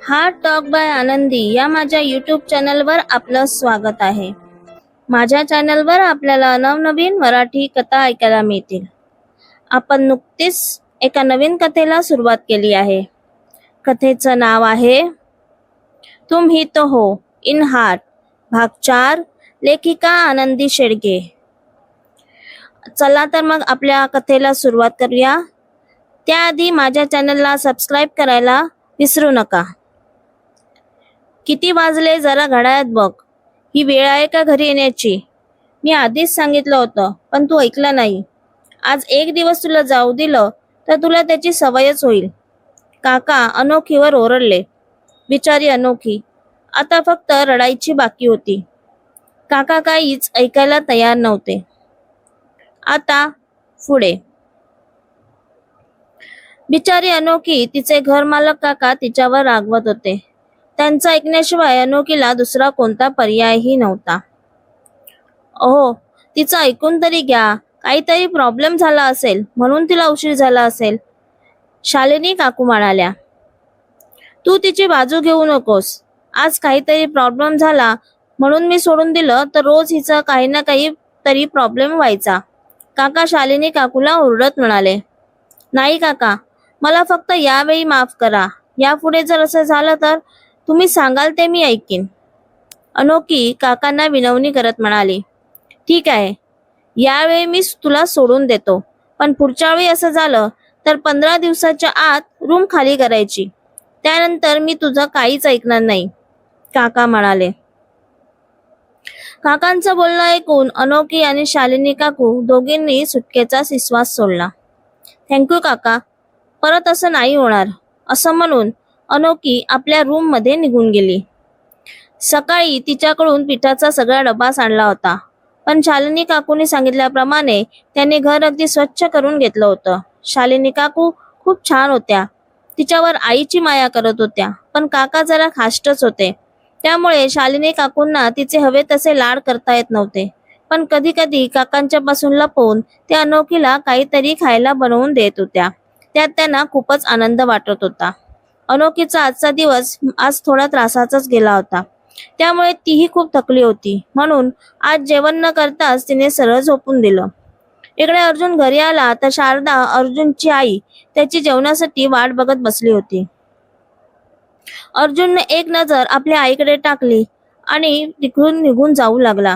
Heart talk bye आनंदी या माझ्या यूट्यूब चॅनलवर आपलं स्वागत आहे. माझ्या चॅनलवर आपल्याला नवनवीन मराठी कथा ऐकायला मिळतील. आपण नुकतीच एका नवीन कथेला सुरुवात केली आहे. कथेचं नाव आहे तुम ही तो हो इन हार्ट, भाग 4, लेखिका आनंदी शेडगे. चला तर मग आपल्या कथेला सुरुवात करूया. त्याआधी माझ्या चॅनलला सबस्क्राईब करायला विसरू नका. किती वाजले जरा घड्याळात बघ. ही वेळ आहे का घरी येण्याची? मी आधीच सांगितलं होतं पण तू ऐकलं नाही. आज एक दिवस तुला जाऊ दिलं तर तुला त्याची सवयच होईल. काका अनोखीवर ओरडले. बिचारी अनोखी आता फक्त रडायची बाकी होती. काका काहीच ऐकायला तयार नव्हते. आता पुढे. बिचारी अनोखी तिचे घरमालक काका तिच्यावर रागवत होते. त्यांचं ऐकण्याशिवाय अनोखीला दुसरा कोणता पर्यायही नव्हता. अहो, तिचं ऐकून तरी घ्या. काहीतरी प्रॉब्लेम झाला असेल म्हणून तिला उशीर झाला असेल, शालिनी काकू म्हणाल्या. तू तिची बाजू घेऊ नकोस. आज काहीतरी प्रॉब्लेम झाला म्हणून मी सोडून दिलं तर रोज हिचा काही ना काही तरी प्रॉब्लेम व्हायचा. काका शालिनी काकूला ओरडत म्हणाले. नाही काका, मला फक्त यावेळी माफ करा. यापुढे जर असं झालं तर तुम्ही सांगाल ते मी ऐकीन. अनोखी काकांना विनवणी करत म्हणाली. ठीक आहे, यावेळी मी तुला सोडून देतो, पण पुढच्या वेळी असं झालं तर 15 दिवसाच्या आत रूम खाली करायची. त्यानंतर मी तुझं काहीच ऐकणार नाही, काका म्हणाले. काकांचं बोलणं ऐकून अनोखी आणि शालिनी काकू दोघींनी सुटकेचा विश्वास सोडला. थँक्यू काका, परत असं नाही होणार, असं म्हणून अनोखी आपल्या रूम मध्ये निघून गेली. सकाळी तिच्याकडून पिठाचा सगळा डबा सांडला होता, पण शालिनी काकूंनी सांगितल्याप्रमाणे त्यांनी घर अगदी स्वच्छ करून घेतलं होतं. शालिनी काकू खूप छान होत्या. तिच्यावर आईची माया करत होत्या, पण काका जरा खाष्टच होते. त्यामुळे शालिनी काकूंना तिचे हवे तसे लाड करता येत नव्हते. पण कधी कधी काकांच्या पासून लपवून त्या अनोखीला काहीतरी खायला बनवून देत होत्या. त्यात त्यांना खूपच आनंद वाटत होता. अनोखीचा आजचा दिवस आज थोडा त्रासाचाच गेला होता. त्यामुळे तीही खूप थकली होती. म्हणून आज जेवण न करताच तिने सरळ झोपून दिलं. इकडे अर्जुन घरी आला तर शारदा, अर्जुनची आई, त्याची जेवणासाठी वाट बघत बसली होती. अर्जुनने एक नजर आपल्या आईकडे टाकली आणि तिकडून निघून जाऊ लागला.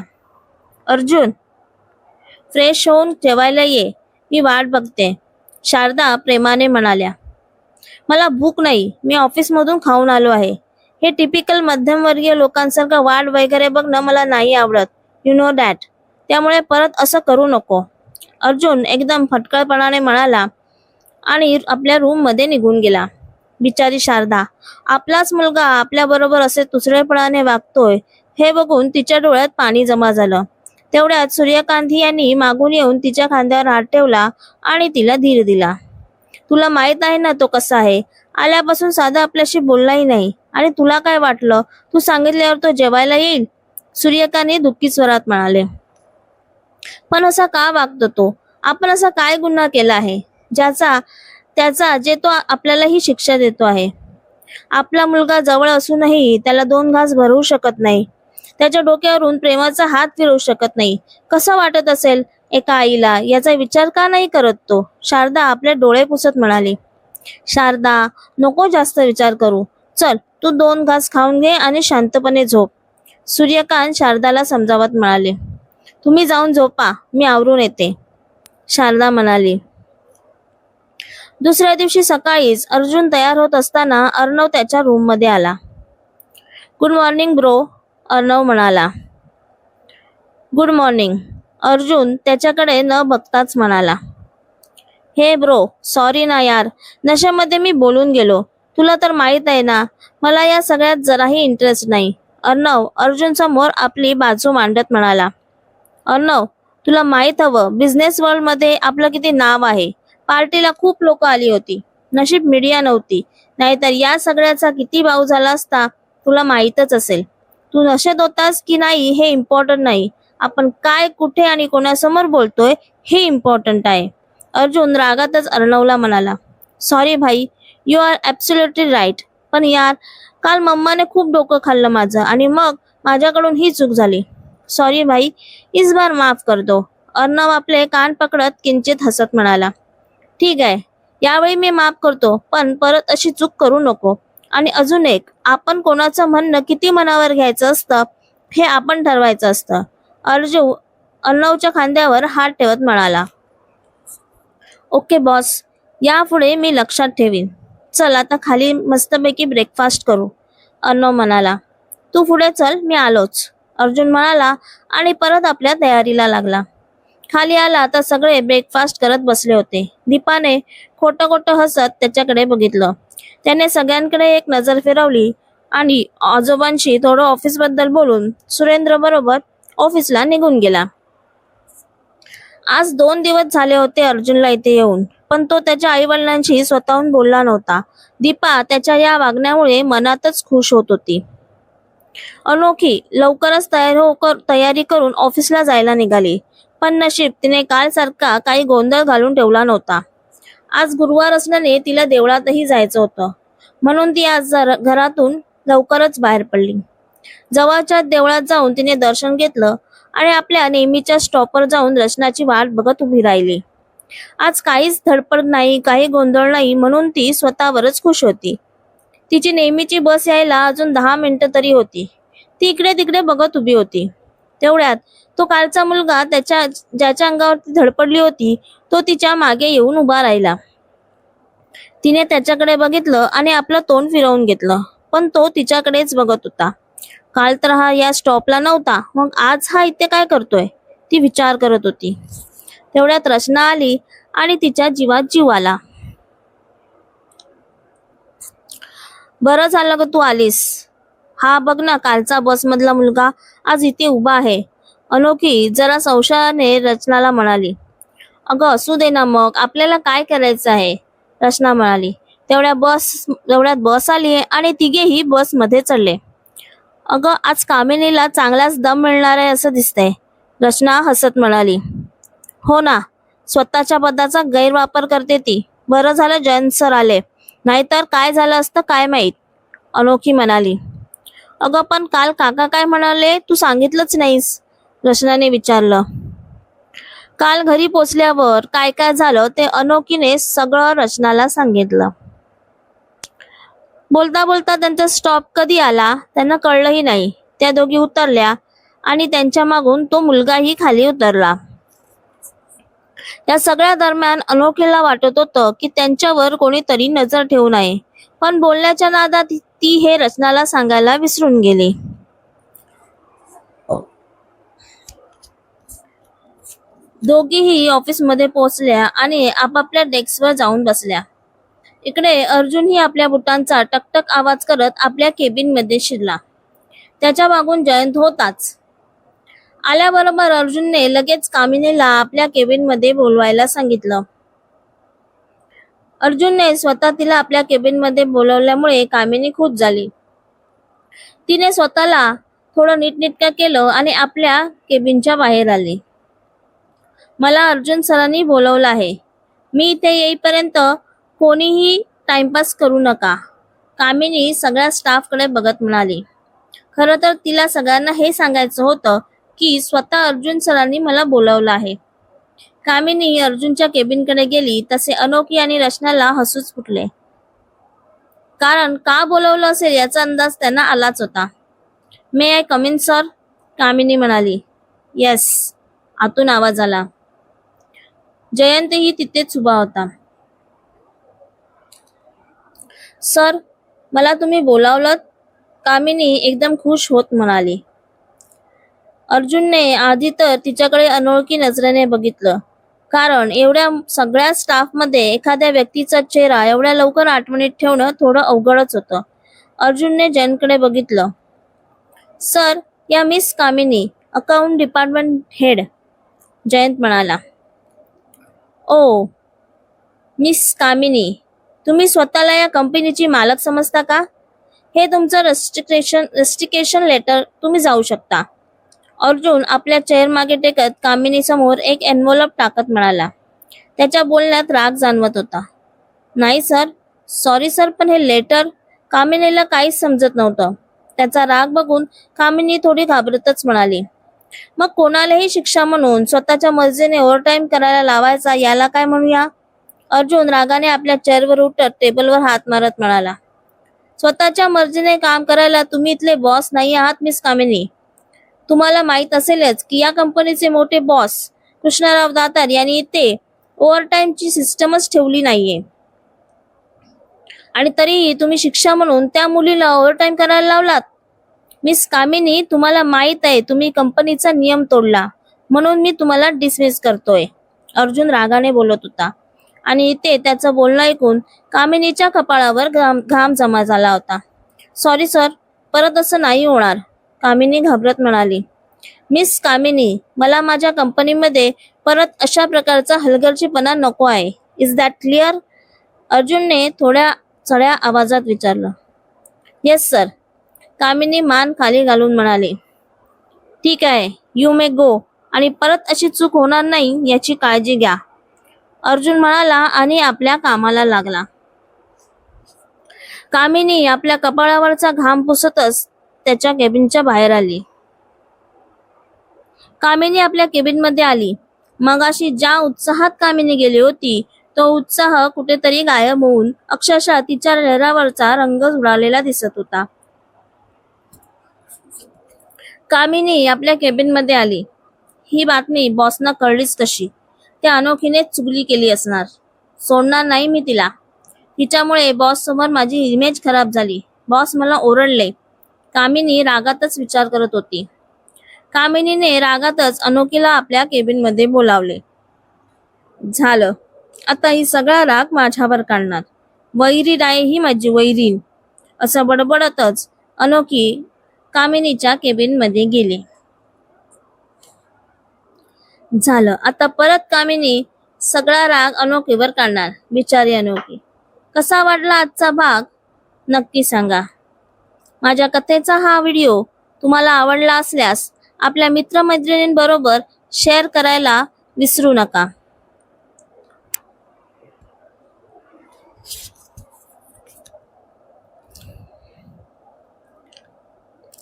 अर्जुन, फ्रेश होऊन जेवायला ये, मी वाट बघते, शारदा प्रेमाने म्हणाल्या. मला भूक नाही, मी ऑफिसमधून खाऊन आलो आहे. हे टिपिकल मध्यमवर्गीय लोकांसारखं वाट वगैरे बघणं मला नाही आवडत, यू नो दॅट. त्यामुळे परत असं करू नको, अर्जुन एकदम फटकळपणाने म्हणाला आणि आपल्या रूम मध्ये निघून गेला. बिचारी शारदा, आपलाच मुलगा आपल्या बरोबर असे तुसडेपणाने वागतोय हे बघून तिच्या डोळ्यात पाणी जमा झालं. तेवढ्यात सूर्यकांती यांनी मागून येऊन तिच्या खांद्यावर हात ठेवला आणि तिला धीर दिला. तुला माहित आहे ना तो कसा आहे. आल्यापासून साधा आपल्याशी बोललाही नाही. आणि तुला काय वाटलं, तू सांगितल्यावर तो जेवायला येईल, सूर्यकांती दुःखी स्वरात म्हणाले. पण असा का वागतो तो? आपण असा काय गुन्हा केला आहे त्याचा जे तो आपल्याला ही शिक्षा देतो आहे? आपला मुलगा जवळ असूनही त्याला 2 घास भरवू शकत नाही. त्याच्या डोक्यावरून प्रेमाचा हात फिरवू शकत नाही. कसं वाटत असेल एका आईला? याचा विचार का नाही करत तो? शारदा आपले डोळे पुसत म्हणाली. शारदा, नको जास्त विचार करू. चल, तू 2 घास खाऊन घे आणि शांतपणे झोप, सूर्यकांत शारदाला समजावत म्हणाले. तुम्ही जाऊन झोपा, मी आवरून येते, शारदा म्हणाली. दुसऱ्या दिवशी सकाळीच अर्जुन तयार होत असताना अर्णव त्याच्या रूम मध्ये आला. गुड मॉर्निंग ब्रो, अर्णव म्हणाला. गुड मॉर्निंग, अर्जुन त्याच्याकडे न बघताच म्हणाला. हे ब्रो, सॉरी ना यार, नशेमध्ये मी बोलून गेलो. तुला तर माहित आहे ना, मला या सगळ्यात जराही इंटरेस्ट नाही, अर्णव अर्जुन समोर आपली बाजू मांडत म्हणाला. अर्णव, तुला माहित हवं, बिझनेस वर्ल्ड मध्ये आपलं किती नाव आहे. पार्टीला खूप लोक आली होती. नशीब मीडिया नव्हती, नाहीतर या सगळ्याचा किती भाव झाला असता तुला माहीतच असेल. तू नशेत होतास की नाही हे इम्पॉर्टंट नाही, आपण काय, कुठे आणि कोणासमोर बोलतोय हे इम्पॉर्टंट आहे, अर्जुन रागातच अर्णवला म्हणाला. सॉरी भाई, यू आर ॲब्सोल्युटली राईट, पण यार, काल मम्माने खूप डोकं खाल्लं माझं आणि मग माझ्याकडून ही चूक झाली. सॉरी भाई, इस बार माफ कर दो. अर्णव आपले कान पकडत किंचित हसत म्हणाला. ठीक आहे, यावेळी मी माफ करतो, पण परत अशी चूक करू नको. आणि अजून एक, आपण कोणाचं म्हणणं किती मनावर घ्यायचं असतं हे आपण ठरवायचं असतं. अर्णवच्या खांद्यावर हात ठेवत म्हणाला. ओके बॉस, यापुढे मी लक्षात ठेवीन. चल आता खाली मस्तपैकी ब्रेकफास्ट करू, अर्णव म्हणाला. तू पुढे चल, मी आलोच, अर्जुन म्हणाला आणि परत आपल्या तयारीला लागला. खाली आला तर सगळे ब्रेकफास्ट करत बसले होते. दीपाने खोटं खोटं हसत त्याच्याकडे बघितलं. त्याने सगळ्यांकडे एक नजर फिरवली आणि आजोबांशी थोडं ऑफिसबद्दल बोलून सुरेंद्र बरोबर ऑफिसला निघून गेला. आज 2 दिवस झाले होते अर्जुनला इथे येऊन, पण तो त्याच्या आई वडिलांशी स्वतःहून बोलला नव्हता. दीपा त्याच्या या वागण्यामुळे मनातच खुश होत होती. अनोखी लवकरच तयारी करून ऑफिसला जायला निघाली, पण नशीब तिने काल सारखा काही गोंधळ घालून ठेवला नव्हता. आज गुरुवार असल्याने तिला देवळातही जायचं होतं, म्हणून ती आज घरातून लवकरच बाहेर पडली. जवळच्या देवळात जाऊन तिने दर्शन घेतलं आणि आपल्या नेहमीच्या स्टॉपवर जाऊन रचनाची वाट बघत उभी राहिली. आज काहीच धडपड नाही, काही गोंधळ नाही, म्हणून ती स्वतःवरच खुश होती. तिची नेहमीची बस यायला अजून 10 मिनिटं तरी होती. ती इकडे तिकडे बघत उभी होती. तेवढ्यात तो कालचा मुलगा ज्याच्या अंगावरती धडपडली होती तो तिच्या मागे येऊन उभा राहिला. तिने त्याच्याकडे बघितलं आणि आपलं तोंड फिरवून घेतलं, पण तो तिच्याकडेच बघत होता. काल तर हा या स्टॉपला नव्हता, मग आज हा इथे काय करतोय, ती विचार करत होती. तेवढ्यात रचना आली आणि तिच्या जीवात जीव आला. बरं झालं ग तू आलीस. हा बघ ना, कालचा बसमधला मुलगा आज इथे उभा आहे, अनोखी जरा संशयाने रचनाला म्हणाली. अगं असू दे ना मग, आपल्याला काय करायचं आहे, रचना म्हणाली. तेवढ्यात बस आली आणि तिघेही बसमध्ये चढले. अगं आज कामिनीला चांगलाच दम मिळणार आहे असं दिसतंय, रचना हसत म्हणाली. हो ना, स्वतःच्या पदाचा गैरवापर करते ती. बरं झालं जयंत सर आले, नाहीतर काय झालं असतं काय माहीत, अनोखी म्हणाली. अगं पण काल काका काय म्हणाले, तू सांगितलंच नाहीस, रचनाने विचारलं. काल घरी पोचल्यावर काय काय झालं ते अनोखीने सगळं रचनाला सांगितलं. बोलता बोलता त्यांचा स्टॉप कधी आला त्यांना कळलंही नाही. त्या दोघी उतरल्या आणि त्यांच्या मागून तो मुलगाही खाली उतरला. या सगळ्या दरम्यान अनोखीला वाटत होतं की त्यांच्यावर कोणीतरी नजर ठेवू नये, पण बोलण्याच्या नादात ती हे रचनाला सांगायला विसरून गेली. दोघीही ऑफिसमध्ये पोहोचल्या आणि आपापल्या डेस्कवर जाऊन बसल्या. इकडे अर्जुनही आपल्या बुटांचा टकटक आवाज करत आपल्या केबिनमध्ये शिरला. त्याच्या मागून जयंत होताच. आल्याबरोबर अर्जुनने लगेच कामिनीला आपल्या केबिनमध्ये बोलवायला सांगितलं. अर्जुनने स्वतः तिला आपल्या केबिनमध्ये बोलवल्यामुळे कामिनी खुश झाली. तिने स्वतःला थोडं नीटनेटकं केलं आणि आपल्या केबिनच्या बाहेर आली. मला अर्जुन सरांनी बोलवलं आहे, मी इथे येईपर्यंत कोणीही टाइमपास करू नका, कामिनी सगळ्या स्टाफकडे बघत म्हणाली. खरं तर तिला सगळ्यांना हे सांगायचं होतं की स्वतः अर्जुन सरांनी मला बोलवलं आहे. कामिनी अर्जुनच्या केबिनकडे गेली तसे अनोखी आणि रचनाला हसूच फुटले, कारण का बोलवलं असेल याचा अंदाज त्यांना आलाच होता. मे आय कम इन सर, कामिनी म्हणाली. येस, आतून आवाज आला. जयंतही तिथेच उभा होता. सर, मला तुम्ही बोलावलं, कामिनी एकदम खुश होत म्हणाली. अर्जुनने आधी तर तिच्याकडे अनोळखी नजरेने बघितलं, कारण एवढ्या सगळ्या स्टाफमध्ये एखाद्या व्यक्तीचा चेहरा एवढ्या लवकर आठवणीत ठेवणं थोडं अवघडच होतं. अर्जुनने जयंतकडे बघितलं. सर, या मिस कामिनी, अकाउंट डिपार्टमेंट हेड, जयंत म्हणाला. ओ मिस कामिनी, तुम्ही स्वतःला या कंपनीची मालक समजता का? हे तुमचं रेस्ट्रिकेशन लेटर, तुम्ही जाऊ शकता. अर्जुन आपल्या चेअर मागे टेकत कामिनी समोर एक एन्व्हलप टाकत म्हणाला. त्याच्या बोलण्यात राग जाणवत होता. नाही सर, सॉरी सर, पण हे लेटर, कामिनीला काहीच समजत नव्हतं. त्याचा राग बघून कामिनी थोडी घाबरतच म्हणाली, मग कोणालाही शिक्षा म्हणून स्वतःच्या मर्जीने ओव्हरटाईम करायला लावायचा याला काय म्हणूया? अर्जुन रागाने आपल्या चेअरवर उठत टेबलवर हात मारत म्हणाला, स्वतःच्या मर्जीने काम करायला तुम्ही इथले बॉस नाही आहात मिस कामिनी. तुम्हाला माहित असेलच की या कंपनीचे मोठे बॉस कृष्णराव दातार यांनी इथे ओव्हरटाईमची सिस्टमच ठेवली नाहीये. आणि तरीही तुम्ही शिक्षा म्हणून त्या मुलीला ओव्हरटाईम करायला लावलात. मिस कामिनी, तुम्हाला माहित आहे तुम्ही कंपनीचा नियम तोडला, म्हणून मी तुम्हाला डिसमिस करतोय. अर्जुन रागाने बोलत होता आणि इथे त्याचं बोलणं ऐकून कामिनीच्या कपाळावर घाम जमा झाला होता. सॉरी सर, परत असं नाही होणार, कामिनी घाबरत म्हणाली. मिस कामिनी, मला माझ्या कंपनीमध्ये परत अशा प्रकारचा हलगर्जीपणा नको आहे. Is that clear? अर्जुनने थोड्या चढ्या आवाजात विचारलं. येस सर, कामिनी मान खाली घालून म्हणाली. ठीक आहे, यू मे गो, आणि परत अशी चूक होणार नाही याची काळजी घ्या, अर्जुन म्हणाला आणि आपल्या कामाला लागला. कामिनी आपल्या कपाळावरचा घाम पुसतच त्याच्या केबिनच्या बाहेर आली. कामिनी आपल्या केबिनमध्ये आली. मगाशी ज्या उत्साहात कामिनी गेली होती तो उत्साह कुठेतरी गायब होऊन अक्षरशः तिच्या चेहऱ्यावरचा रंग उडालेला दिसत होता. कामिनी आपल्या केबिनमध्ये आली. ही बातमी बॉसना कळलीच कशी? त्या अनोखीनेच चुगली केली असणार. सोडणार नाही मी तिला. तिच्यामुळे बॉस समोर माझी इमेज खराब झाली. बॉस मला ओरडले. कामिनी रागातच विचार करत होती. कामिनीने रागातच अनोखीला आपल्या केबिनमध्ये बोलावले. झालं, आता ही सगळा राग माझ्यावर काढणार. वैरीण आहे ही माझी वैरीण, असं बडबडतच अनोखी कामिनीच्या केबिनमध्ये गेली. झालं, आता परत कामिनी सगळा राग अनोखीवर काढणार. बिचारी अनोखी. कसा वाटला आजचा भाग नक्की सांगा. माझ्या कथेचा हा व्हिडिओ तुम्हाला आवडला असल्यास आपल्या मित्रमैत्रिणींबरोबर शेअर करायला विसरू नका.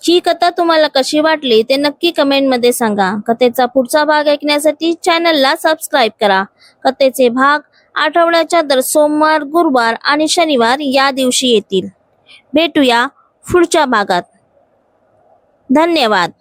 ही कथा तुम्हाला कशी वाटली ते नक्की कमेंटमध्ये सांगा. कथेचा पुढचा भाग ऐकण्यासाठी चॅनलला सबस्क्राईब करा. कथेचे भाग आठवड्याच्या दर सोमवार, गुरुवार आणि शनिवार या दिवशी येतील. भेटूया पुढच्या भागात. धन्यवाद.